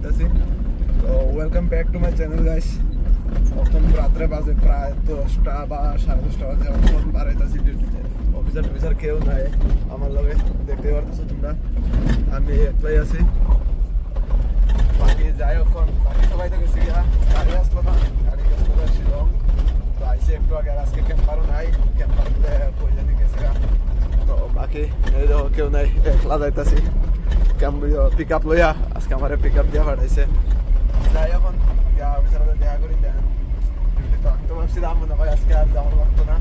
যাইতেছি। তো welcome back to my channel guys. এখন রাত্রে বাজে প্রায় 10টা বা 10:30 বাজে। এখন বাড়াইতেছি ডিউটিতে। অফিসার কেউ নাই আমার লগে, দেখতে পারতেছো তোমরা। আমি একলাই আছি। বাকি যাই, এখন বাকি সবাই তো গেছি। গাড়ি আসলো না, গাড়ি আসলো না শিলং। তো আইসি একটু আগে, আর আজকে ক্যাম্পারও নাই, ক্যাম্পার কই জানি গেছে। তো বাকি এই দেখো কেউ নাই, একলা যাইতাছি। পিক আপ লইয়া আজকে আমার পিক আপ দিয়া পাঠাইছে। যাই এখন অফিসারদের দেখা করি দেন ডিউটি। তো আমি তো ভাবছিলাম মনে হয় আজকে আর যাওয়ার লাগতো না,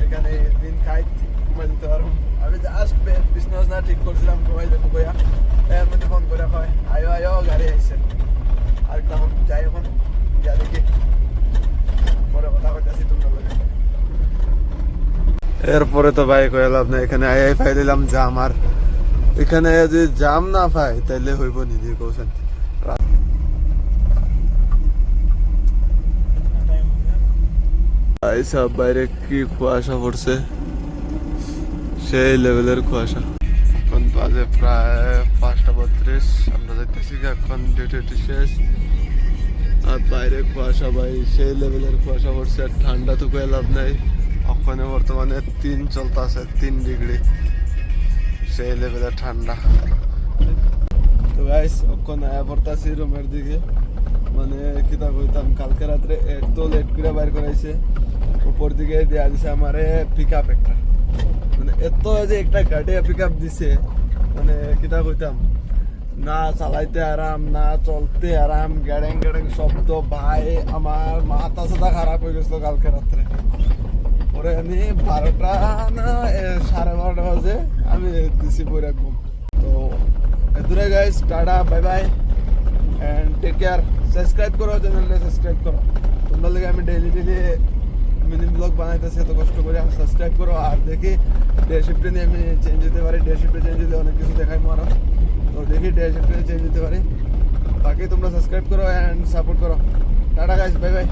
এখানে দিন খাই ঘুমাই দিতে পারবো। আমি জাস্ট বিজনেস না ঠিক করছিলাম, ঘুমাই যাবো কইয়া এর মধ্যে ফোন করে হয় আয়ো আয়ো গাড়ি আইসে। আর তখন যাই এখন গিয়া দেখি, পরে কথা কইতাছি তোমরা লগে। এরপরে তো ভাই কয়ে লাভ না, এখানে আই পাই দিলাম জাম। আর এখানে যদি জাম না পাই তাইলে হইব নি দিয়ে কৌছেন। সব বাইরে কি কুয়াশা পড়ছে, সেই লেভেলের কুয়াশা। এখন বাজে প্রায় 5:32। আমরা যাইতেছি এখন ডিউটি শেষ। আর বাইরে কুয়াশা ভাই, সেই লেভেলের কুয়াশা পড়ছে। আর ঠান্ডা তো কয়ে লাভ নাই, ওখানে বর্তমানে 3 চলতেছে, 3 ডিগ্রি, সেই লেভেলের ঠান্ডা। তো গাইস ওখান আয়া পড়তাছি রুমের দিকে। মানে কিতা কইতাম, কালকে রাত্রে এত লেট করে বাইর করাইছে, উপর দিকে দেয়া দিছে আমারে পিক আপ একটা। মানে এত যে একটা গাড়ি পিক আপ দিছে, মানে কিতা কইতাম, না চালাইতে আরাম না চলতে আরাম, গ্যাডেং গ্যাডেং শব্দ। ভাই আমার মাথা সাথা খারাপ হয়ে গেছিল কালকে রাত্রে। পরে আমি 12টা না 12:30 বাজে আমি দিছি পরে ঘুম। তো এদুরে guys, tata, bye bye and take care. Subscribe করো, চ্যানেলটা সাবস্ক্রাইব করো। তোমরা লাগে আমি ডেইলি মিনি ব্লগ বানাইতেছি, এত কষ্ট করে। সাবস্ক্রাইব করো। আর দেখি ডে শিফটে নিয়ে আমি চেঞ্জ হতে পারি। ডে শিফটে চেঞ্জ হতে অনেক কিছু দেখাই মারা। তো দেখি ডে শিফটে চেঞ্জ হতে পারি। বাকি তোমরা সাবস্ক্রাইব করো অ্যান্ড সাপোর্ট করো। Tata guys, bye bye.